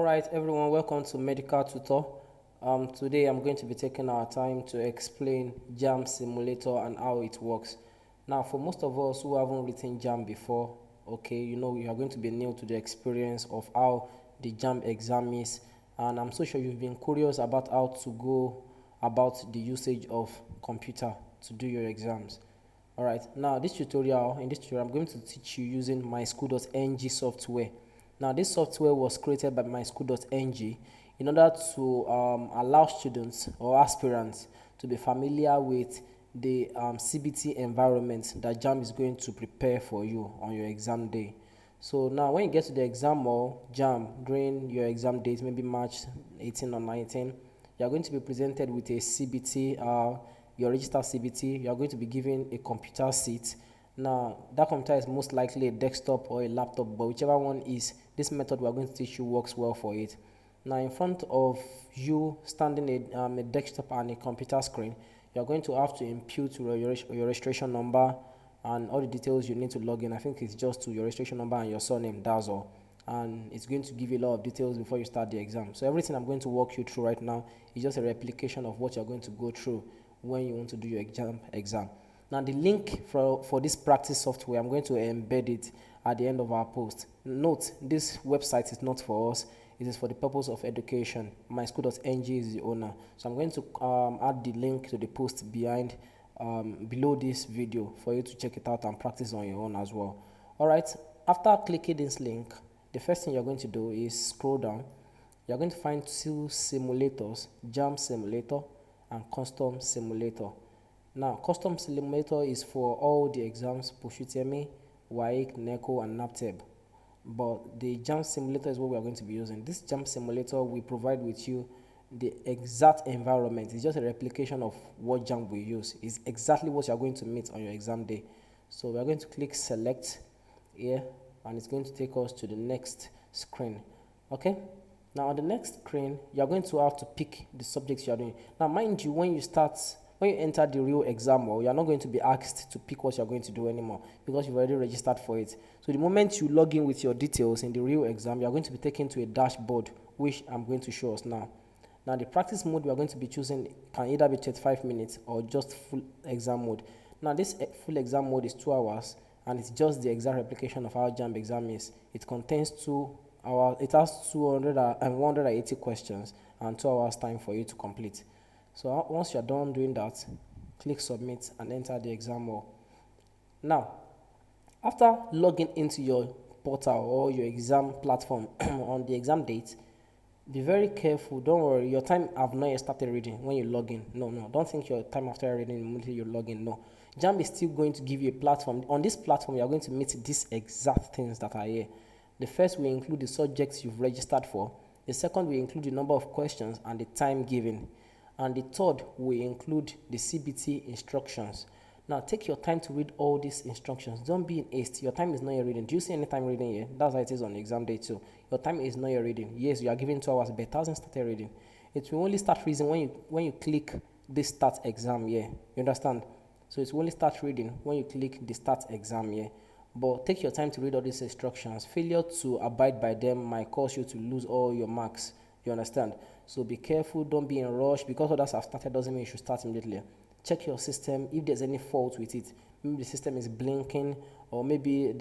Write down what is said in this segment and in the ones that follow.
Alright everyone, welcome to Medical Tutor. Today I'm going to be taking our time to explain JAMB simulator and how it works. Now for most of us who haven't written JAMB before, okay, you are going to be new to the experience of how the JAMB exam is, and I'm so sure you've been curious about how to go about the usage of computer to do your exams. Alright, now in this tutorial I'm going to teach you using myschool.ng software. Now this software was created by myschool.ng in order to allow students or aspirants to be familiar with the CBT environment that JAMB is going to prepare for you on your exam day. So now when you get to the exam hall, JAMB, during your exam date, maybe March 18 or 19, you are going to be presented with a CBT, your registered CBT. You are going to be given a computer seat. Now, that computer is most likely a desktop or a laptop, but whichever one is, this method we are going to teach you works well for it. Now, in front of you, standing a desktop and a computer screen, you are going to have to input your registration number and all the details you need to log in. I think it's just to your registration number and your surname, that's all. And it's going to give you a lot of details before you start the exam. So everything I'm going to walk you through right now is just a replication of what you're going to go through when you want to do your exam. Now the link for this practice software, I'm going to embed it at the end of our post. Note, this website is not for us. It is for the purpose of education. myschool.ng is the owner. So I'm going to add the link to the post below this video for you to check it out and practice on your own as well. Alright, after clicking this link, the first thing you're going to do is scroll down. You're going to find two simulators, JAMB simulator and custom simulator. Now, custom simulator is for all the exams, POSUTEMI, WAEC, NECO, and NAPTEB. But the JAMB simulator is what we are going to be using. This JAMB simulator will provide with you the exact environment. It's just a replication of what JAMB will use. It's exactly what you are going to meet on your exam day. So we are going to click select here, and it's going to take us to the next screen. Okay? Now on the next screen, you are going to have to pick the subjects you are doing. Now mind you, when you enter the real exam hall, you are not going to be asked to pick what you are going to do anymore because you've already registered for it. So the moment you log in with your details in the real exam, you are going to be taken to a dashboard, which I'm going to show us now. Now the practice mode we are going to be choosing can either be 35 minutes or just full exam mode. Now this full exam mode is 2 hours, and it's just the exact replication of how JAMB exam is. It contains 2 hours, it has 180 questions and 2 hours time for you to complete. So once you're done doing that, click submit and enter the exam hall. Now, after logging into your portal or your exam platform on the exam date, be very careful. Don't worry, your time have not yet started reading when you log in. No, don't think your time after reading immediately you log in. No, JAMB is still going to give you a platform. On this platform, you are going to meet these exact things that are here. The first will include the subjects you've registered for. The second will include the number of questions and the time given. And the third will include the CBT instructions. Now take your time to read all these instructions. Don't be in haste. Your time is not your reading. Do you see any time reading here? That's how it is on the exam day too. Your time is not your reading. Yes, you are given 2 hours, but it hasn't started reading. It will only start reading when you click this start exam here. You understand? So it will only start reading when you click the start exam here. But take your time to read all these instructions. Failure to abide by them might cause you to lose all your marks. You understand? So be careful, don't be in a rush. Because others have started doesn't mean you should start immediately. Check your system if there's any fault with it. Maybe the system is blinking, or maybe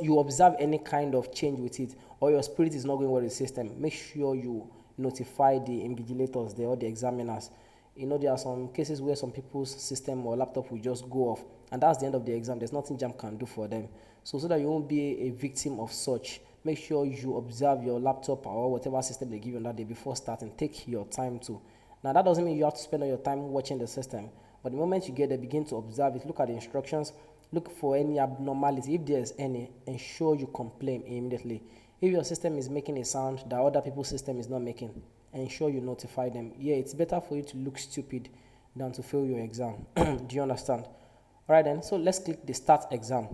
you observe any kind of change with it, or your spirit is not going well with the system. Make sure you notify the invigilators there or the examiners. There are some cases where some people's system or laptop will just go off, and that's the end of the exam. There's nothing JAMB can do for them. So that you won't be a victim of such, make sure you observe your laptop or whatever system they give you on that day before starting. Take your time too. Now that doesn't mean you have to spend all your time watching the system, but the moment you get there, begin to observe it, look at the instructions, look for any abnormality. If there's any, ensure you complain immediately. If your system is making a sound that other people's system is not making, ensure you notify them. Yeah, it's better for you to look stupid than to fail your exam. Do you understand? Alright then, so let's click the start exam.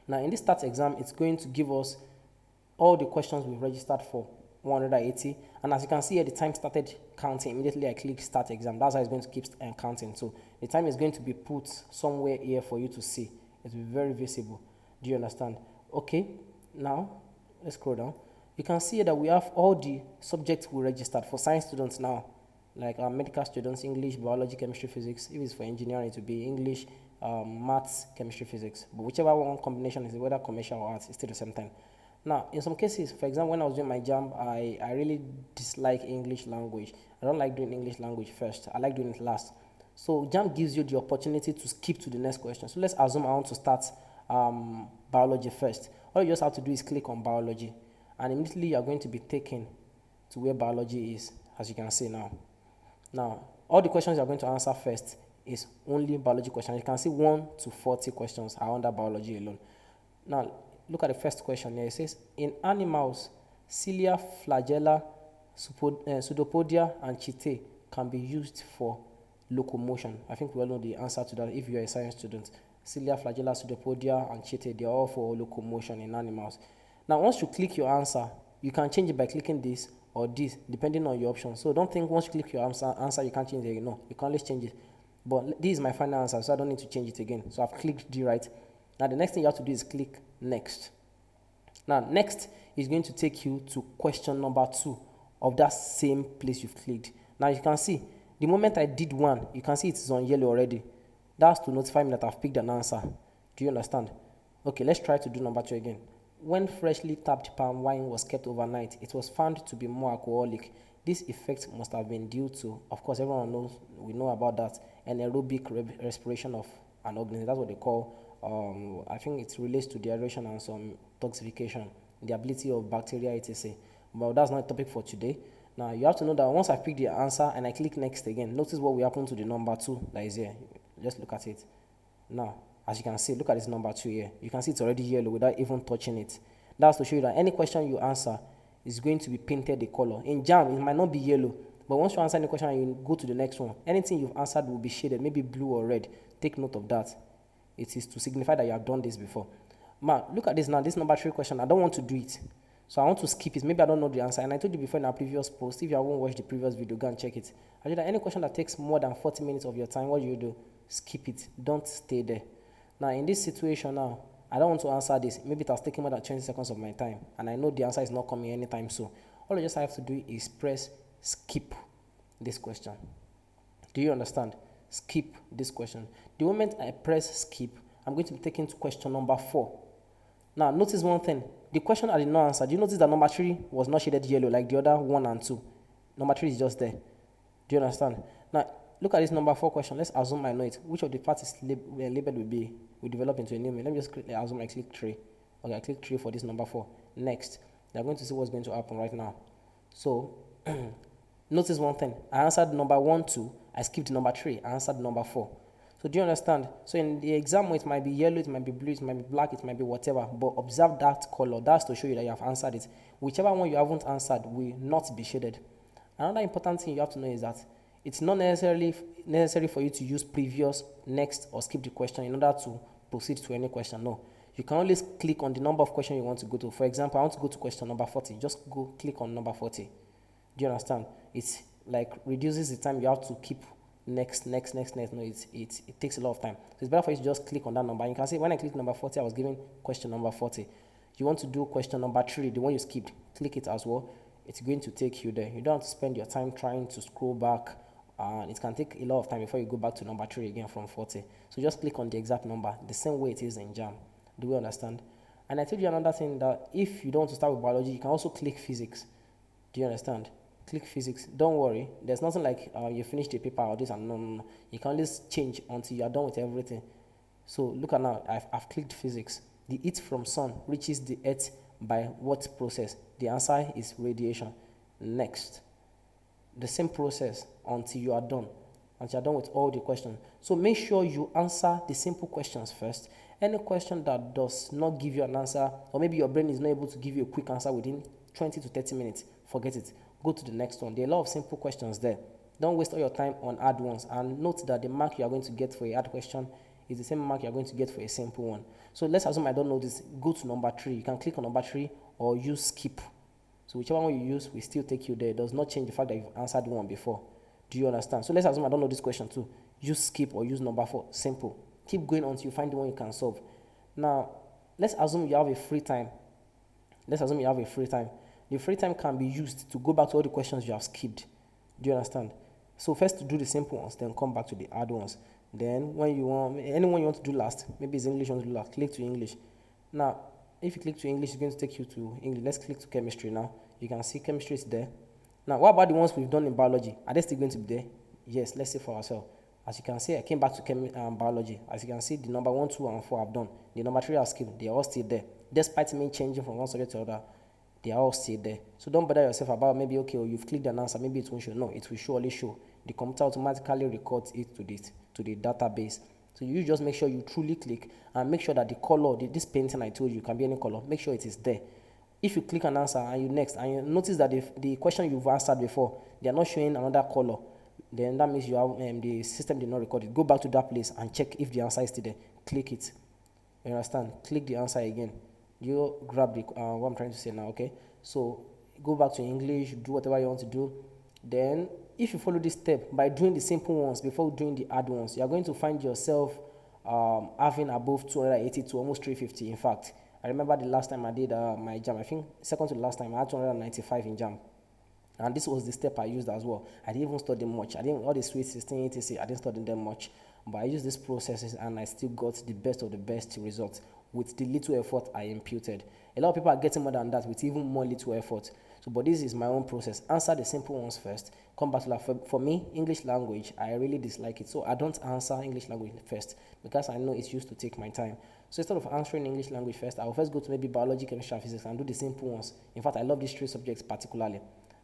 Now in this start exam, it's going to give us all the questions we've registered for, 180, and as you can see here, the time started counting immediately I click start exam. That's how it's going to keep counting. So the time is going to be put somewhere here for you to see. It will be very visible. Do you understand? Okay, now let's scroll down. You can see that we have all the subjects we registered for science students now, like medical students, English, biology, chemistry, physics. If it's for engineering, it will be English, maths, chemistry, physics. But whichever one combination is, whether commercial or arts, it's still the same thing. Now, in some cases, for example, when I was doing my JAMB, I really dislike English language. I don't like doing English language first. I like doing it last. So JAMB gives you the opportunity to skip to the next question. So let's assume I want to start biology first. All you just have to do is click on biology, and immediately you are going to be taken to where biology is, as you can see now. Now, all the questions you are going to answer first is only biology questions. You can see 1 to 40 questions are under biology alone. Now, look at the first question here. It says, in animals, cilia, flagella, pseudopodia, and chaetae can be used for locomotion. I think we all know the answer to that if you are a science student. Cilia, flagella, pseudopodia, and chaetae, they are all for locomotion in animals. Now, once you click your answer, you can change it by clicking this or this, depending on your option. So don't think once you click your answer you can't change it. No, you can always change it. But this is my final answer, so I don't need to change it again. So I've clicked D right. Now the next thing you have to do is click next. Now next is going to take you to question number 2 of that same place you've clicked. Now you can see, the moment I did 1, you can see it's on yellow already. That's to notify me that I've picked an answer. Do you understand? Okay, let's try to do number 2 again. When freshly tapped palm wine was kept overnight, it was found to be more alcoholic. This effect must have been due to, of course, everyone knows, we know about that, anaerobic respiration of an organism. That's what they call, I think it relates to dehydration and some toxification, the ability of bacteria, etc. But that's not a topic for today. Now, you have to know that once I pick the answer and I click next again, notice what will happen to the number 2 that is here. Just look at it. Now, as you can see, look at this number 2 here. You can see it's already yellow without even touching it. That's to show you that any question you answer is going to be painted a color. In JAMB, it might not be yellow, but once you answer any question and you go to the next one, anything you've answered will be shaded, maybe blue or red. Take note of that. It is to signify that you have done this before. Man, look at this now. This number 3 question, I don't want to do it. So I want to skip it. Maybe I don't know the answer. And I told you before in our previous post, if you haven't watched the previous video, go and check it. I told you that any question that takes more than 40 minutes of your time, what do? Skip it. Don't stay there. Now, in this situation now, I don't want to answer this. Maybe it has taken more than 20 seconds of my time, and I know the answer is not coming anytime soon. All I just have to do is press skip this question. Do you understand? Skip this question. The moment I press skip, I'm going to be taken to question number 4. Now, notice one thing. The question I did not answer, do you notice that number 3 was not shaded yellow like the other 1 and 2? Number 3 is just there. Do you understand? Now, look at this number 4 question. Let's assume I know it. Which of the parts is labeled will be we develop into a new name. Let me just assume I click 3. Okay, I click 3 for this number 4. Next, they're going to see what's going to happen right now. So, notice one thing. I answered number 1, 2. I skipped number 3. I answered number 4. So, do you understand? So, in the exam, it might be yellow, it might be blue, it might be black, it might be whatever. But observe that color. That's to show you that you have answered it. Whichever one you haven't answered will not be shaded. Another important thing you have to know is that it's not necessary for you to use previous, next, or skip the question in order to proceed to any question. No. You can always click on the number of questions you want to go to. For example, I want to go to question number 40. Just go click on number 40. Do you understand? It's like reduces the time you have to keep next. No, it takes a lot of time. So it's better for you to just click on that number. And you can see when I click number 40, I was given question number 40. You want to do question number 3, the one you skipped. Click it as well. It's going to take you there. You don't have to spend your time trying to scroll back. It can take a lot of time before you go back to number 3 again from 40. So just click on the exact number, the same way it is in JAMB. Do we understand? And I told you another thing, that if you don't want to start with biology, you can also click physics. Do you understand? Click physics. Don't worry. There's nothing like you finished the paper or this and no. You can always change until you are done with everything. So look at now. I've clicked physics. The heat from sun reaches the earth by what process? The answer is radiation. Next. The same process until you are done. Until you are done with all the questions. So make sure you answer the simple questions first. Any question that does not give you an answer, or maybe your brain is not able to give you a quick answer within 20 to 30 minutes, forget it. Go to the next one. There are a lot of simple questions there. Don't waste all your time on hard ones. And note that the mark you are going to get for a hard question is the same mark you are going to get for a simple one. So let's assume I don't know this. Go to number 3. You can click on number 3 or use skip. So whichever one you use will still take you there. It does not change the fact that you've answered one before. Do you understand? So let's assume I don't know this question too. Use skip or use number 4. Simple. Keep going until you find the one you can solve. Now, let's assume you have a free time. The free time can be used to go back to all the questions you have skipped. Do you understand? So first to do the simple ones, then come back to the hard ones. Then when you want, anyone you want to do last, maybe it's English you want to do last, click to English. Now, if you click to English, it's going to take you to English. Let's click to chemistry now. You can see chemistry is there. Now, what about the ones we've done in biology? Are they still going to be there? Yes, let's see for ourselves. As you can see, I came back to biology. As you can see, the number 1, 2, and 4 I've done. The number 3 I've skipped. They are all still there. Despite me changing from one subject to another, they are all still there. So don't bother yourself about maybe, okay, you've clicked an answer, maybe it won't show. No, it will surely show. The computer automatically records it to the database. So you just make sure you truly click and make sure that the color, this painting I told you can be any color, make sure it is there. If you click an answer and you next, and you notice that the question you've answered before, they are not showing another color, then that means you have the system did not record it. Go back to that place and check if the answer is still there. Click it. You understand? Click the answer again. You grab the what I'm trying to say now, okay? So go back to English, do whatever you want to do. Then if you follow this step by doing the simple ones before doing the hard ones, you are going to find yourself having above 280 to almost 350. In fact, I remember the last time I did my JAMB, I think second to the last time I had 295 in JAMB. And this was the step I used as well. I didn't even study much. I didn't all the sweet 16, etc. I didn't study them much. But I used these processes and I still got the best of the best results with the little effort I imputed. A lot of people are getting more than that with even more little effort. So, but this is my own process. Answer the simple ones first. Come back to that. For me, English language, I really dislike it. So I don't answer English language first because I know it's used to take my time. So instead of answering English language first, I will first go to maybe biology, chemistry, and physics and do the simple ones. In fact, I love these 3 subjects particularly.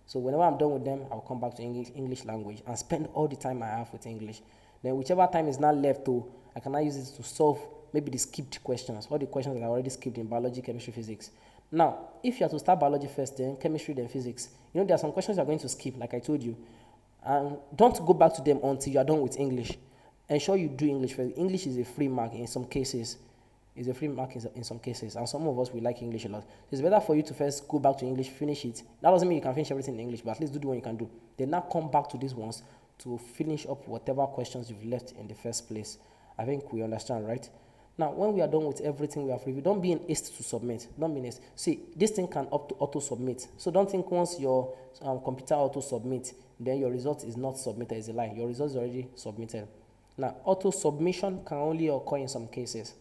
So whenever I'm done with them, I'll come back to English language and spend all the time I have with English. Then whichever time is not left to, I can now use it to solve maybe the skipped questions, all the questions that I already skipped in biology, chemistry, physics. Now, if you have to start biology first, then chemistry, then physics, there are some questions you're going to skip, like I told you. And don't go back to them until you are done with English. Ensure you do English first. English is a free mark in some cases. It's a free mark in some cases, and some of us, we like English a lot. So it's better for you to first go back to English, finish it. That doesn't mean you can finish everything in English, but at least do the one you can do. Then now come back to these ones to finish up whatever questions you've left in the first place. I think we understand, right? Now, when we are done with everything we have reviewed, don't be in haste to submit. Don't be in haste. See, this thing can auto-submit. So don't think once your computer auto-submit, then your result is not submitted. It's a lie. Your result is already submitted. Now, auto-submission can only occur in some cases.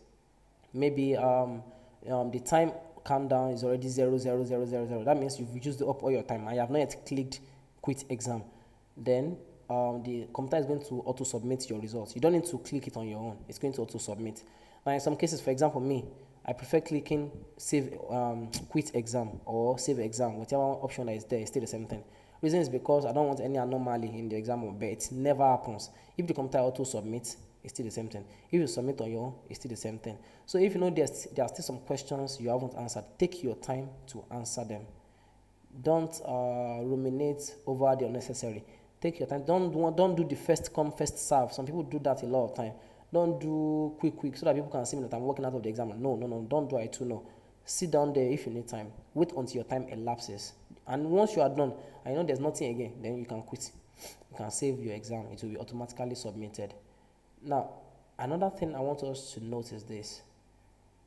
Maybe the time countdown is already 00000. That means you've used up all your time. I have not yet clicked quit exam. Then the computer is going to auto-submit your results. You don't need to click it on your own. It's going to auto-submit. Now, in some cases, for example, me, I prefer clicking save quit exam or save exam. Whatever option that is there is still the same thing. Reason is because I don't want any anomaly in the exam, but it never happens. If the computer auto-submits, it's still the same thing. If you submit on your own, it's still the same thing. So if you know there are still some questions you haven't answered, take your time to answer them. Don't ruminate over the unnecessary. Take your time. Don't do the first come, first serve. Some people do that a lot of time. Don't do quick so that people can see me that I'm working out of the exam. No. Don't do it too. No. Sit down there if you need time. Wait until your time elapses. And once you are done, and you know there's nothing again, then you can quit. You can save your exam. It will be automatically submitted. Now, another thing I want us to note is this.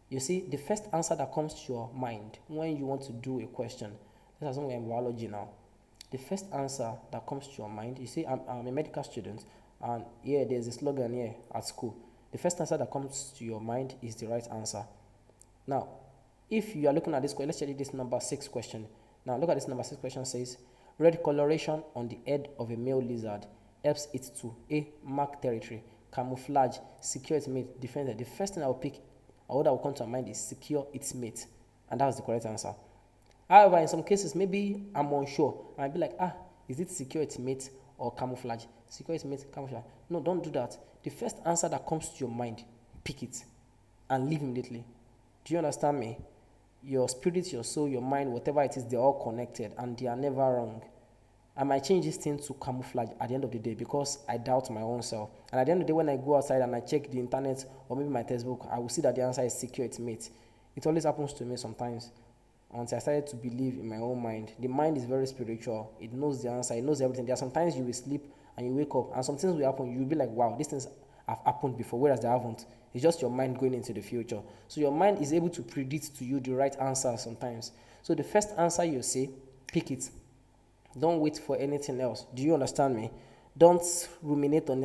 You see, the first answer that comes to your mind when you want to do a question, let's assume we're in biology now. The first answer that comes to your mind, you see, I'm a medical student, and here there's a slogan here at school. The first answer that comes to your mind is the right answer. Now, if you are looking at this question, let's check this number 6 question. Now, look at this number 6 question says, red coloration on the head of a male lizard helps it to A, mark territory, camouflage, secure its mate, defend it. The first thing I will pick, or that will come to my mind is secure its mate. And that's the correct answer. However, in some cases, maybe I'm unsure. I might be like, is it secure its mate or camouflage? Secure its mate, camouflage. No, don't do that. The first answer that comes to your mind, pick it and leave immediately. Do you understand me? Your spirit, your soul, your mind, whatever it is, they're all connected and they are never wrong. I might change this thing to camouflage at the end of the day because I doubt my own self. And at the end of the day, when I go outside and I check the internet or maybe my textbook, I will see that the answer is secure its mate. It always happens to me sometimes until I started to believe in my own mind. The mind is very spiritual. It knows the answer. It knows everything. There are sometimes you will sleep and you wake up and some things will happen. You will be like, wow, these things have happened before, whereas they haven't. It's just your mind going into the future. So your mind is able to predict to you the right answer sometimes. So the first answer you say pick it. Don't wait for anything else. Do you understand me? Don't ruminate on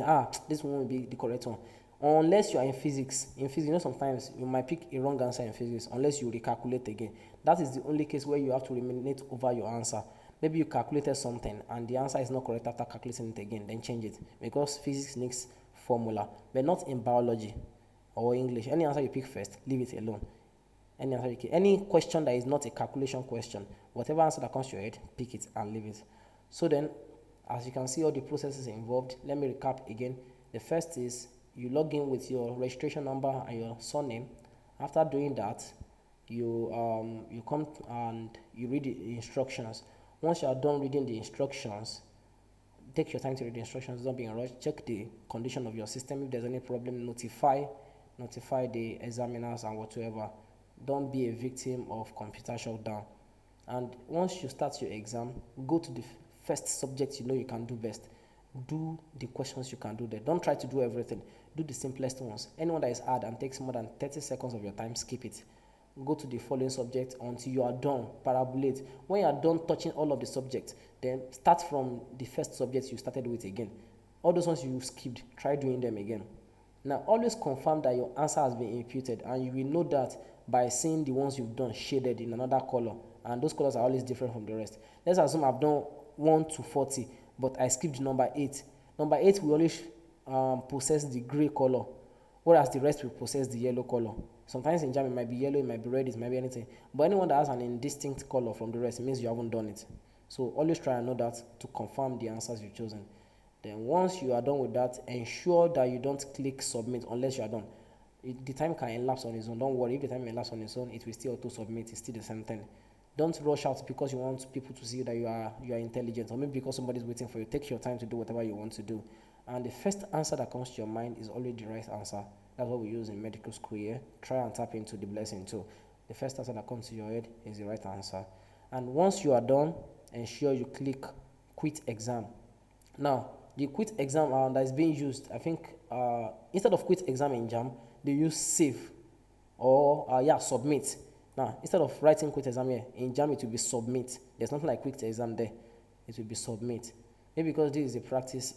this one will be the correct one. Unless you are in physics. In physics, sometimes you might pick a wrong answer in physics unless you recalculate again. That is the only case where you have to ruminate over your answer. Maybe you calculated something and the answer is not correct after calculating it again, then change it. Because physics needs formula, but not in biology or English. Any answer you pick first, leave it alone. Any question that is not a calculation question, whatever answer that comes to your head, pick it and leave it. So then, as you can see all the processes involved, let me recap again. The first is you log in with your registration number and your surname. After doing that, you come and you read the instructions. Once you are done reading the instructions, take your time to read the instructions. Don't be in a rush. Check the condition of your system. If there's any problem, notify the examiners and whatsoever. Don't be a victim of computer shutdown. And once you start your exam, go to the first subject you know you can do best. Do the questions you can do there. Don't try to do everything. Do the simplest ones. Anyone that is hard and takes more than 30 seconds of your time, skip it. Go to the following subject until you are done. Parabolate. When you are done touching all of the subjects, then start from the first subject you started with again. All those ones you skipped, try doing them again. Now, always confirm that your answer has been imputed, and you will know that by seeing the ones you've done shaded in another color, and those colors are always different from the rest. Let's assume I've done 1 to 40, but I skipped number 8. Number 8 will always possess the gray color, whereas the rest will possess the yellow color. Sometimes in JAMB it might be yellow, it might be red, it might be anything. But anyone that has an indistinct color from the rest, it means you haven't done it. So always try and know that to confirm the answers you've chosen. Then once you are done with that, ensure that you don't click submit unless you are done. The time can elapse on its own. Don't worry, if the time elapses on its own, it will still auto submit. It's still the same thing. Don't rush out because you want people to see that you are intelligent, or maybe because somebody's waiting for you. Take your time to do whatever you want to do. And the first answer that comes to your mind is always the right answer. That's what we use in medical school here. Try and tap into the blessing too. The first answer that comes to your head is the right answer. And once you are done, ensure you click quit exam. Now, the quit exam that is being used, I think instead of quit exam in JAMB, they use save or submit. Now, instead of writing quit exam here, in JAMB it will be submit. There's nothing like quit exam there. It will be submit. Maybe because this is a practice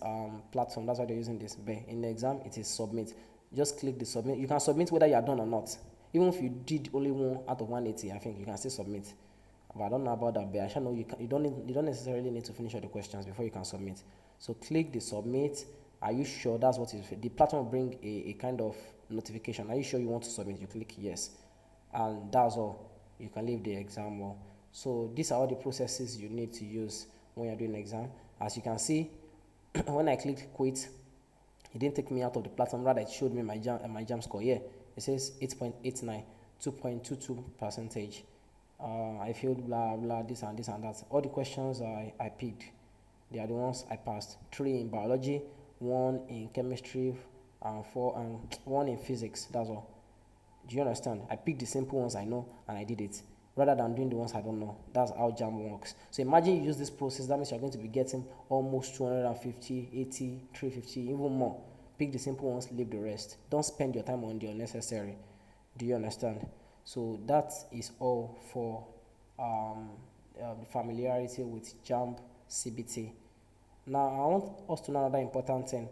platform, that's why they're using this. But in the exam, it is submit. Just click the submit. You can submit whether you are done or not. Even if you did only 1 out of 180, I think you can still submit. But I don't know about that. But I shall know you don't necessarily need to finish all the questions before you can submit. So click the submit. Are you sure that's what is? The platform will bring a kind of notification. Are you sure you want to submit? You click yes, and that's all. You can leave the exam well. So these are all the processes you need to use when you're doing an exam. As you can see, when I clicked quit, it didn't take me out of the platform. Rather, it showed me my JAMB score. Yeah, it says 8.89, 2.22 percentage. I failed blah blah this and that. All the questions I picked, they are the ones I passed. 3 in biology, 1 in chemistry, and 1 in physics. That's all. Do you understand? I picked the simple ones I know and I did it, rather than doing the ones I don't know. That's how JAMB works. So imagine you use this process. That means you're going to be getting almost 250, 80, 350, even more. Pick the simple ones, leave the rest. Don't spend your time on the unnecessary. Do you understand? So that is all for the familiarity with JAMB CBT. Now I want us to know another important thing.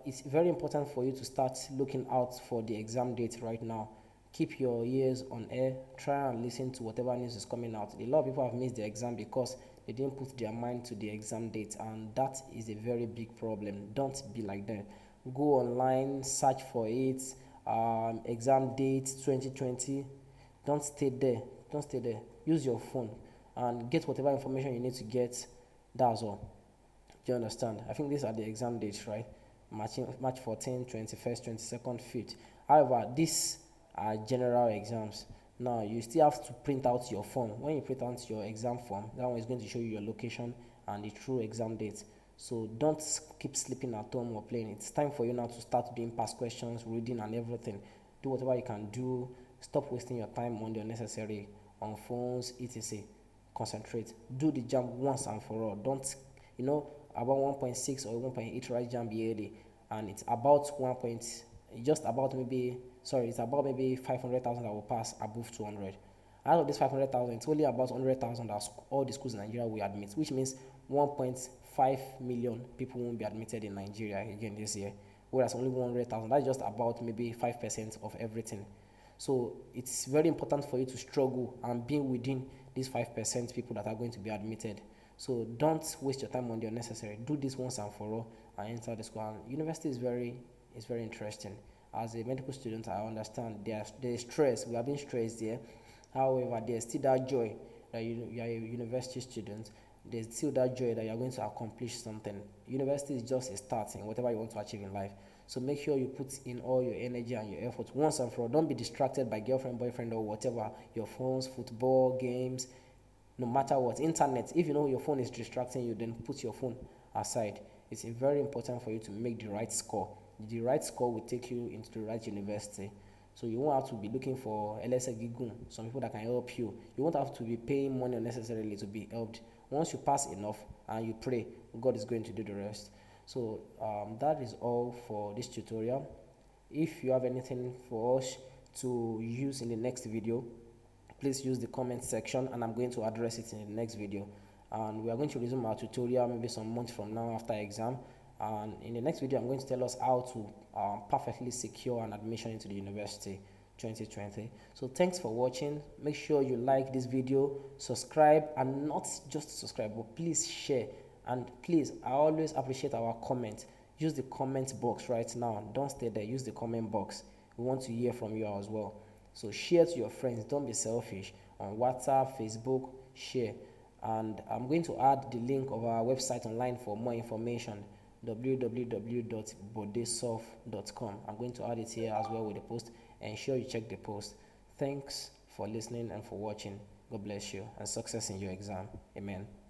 It's very important for you to start looking out for the exam date right now. Keep your ears on air. Try and listen to whatever news is coming out. A lot of people have missed the exam because they didn't put their mind to the exam date, and that is a very big problem. Don't be like that. Go online, search for it. Exam date 2020. Don't stay there. Use your phone and get whatever information you need to get. That's all. Do you understand? I think these are the exam dates, right? March 14, 21st, 22nd, 5th. However, these are general exams. Now, you still have to print out your form. When you print out your exam form, that one is going to show you your location and the true exam date. So don't keep sleeping at home or playing. It's time for you now to start doing past questions, reading and everything. Do whatever you can do. Stop wasting your time on the unnecessary, on phones, etc. Concentrate. Do the JAMB once and for all. Don't, about 1.6 or 1.8 right JAMB yearly, and it's about it's about maybe 500,000 that will pass above 200. Out of this 500,000, it's only about 100,000 that all the schools in Nigeria will admit, which means 1.5 million people won't be admitted in Nigeria again this year, whereas only 100,000, that's just about maybe 5% of everything. So it's very important for you to struggle and be within these 5% people that are going to be admitted. So don't waste your time on the unnecessary. Do this once and for all and enter the school. And university is very interesting. As a medical student, I understand there's stress. We are being stressed there. However, there's still that joy that you are a university student. There's still that joy that you are going to accomplish something. University is just a start in whatever you want to achieve in life. So make sure you put in all your energy and your effort once and for all. Don't be distracted by girlfriend, boyfriend, or whatever. Your phones, football, games, no matter what. Internet, if you know your phone is distracting you, then put your phone aside. It's very important for you to make the right score. The right score will take you into the right university. So you won't have to be looking for LSA Gigun, some people that can help you. You won't have to be paying money unnecessarily to be helped. Once you pass enough and you pray, God is going to do the rest. So that is all for this tutorial. If you have anything for us to use in the next video, please use the comment section and I'm going to address it in the next video. And we are going to resume our tutorial maybe some months from now after exam. And in the next video, I'm going to tell us how to perfectly secure an admission into the university 2020. So thanks for watching. Make sure you like this video, subscribe, and not just subscribe, but please share. And please, I always appreciate our comments. Use the comment box right now. Don't stay there. Use the comment box. We want to hear from you as well. So share to your friends. Don't be selfish. On WhatsApp, Facebook, share. And I'm going to add the link of our website online for more information, www.bodesoft.com. I'm going to add it here as well with the post. Ensure you check the post. Thanks for listening and for watching. God bless you and success in your exam. Amen.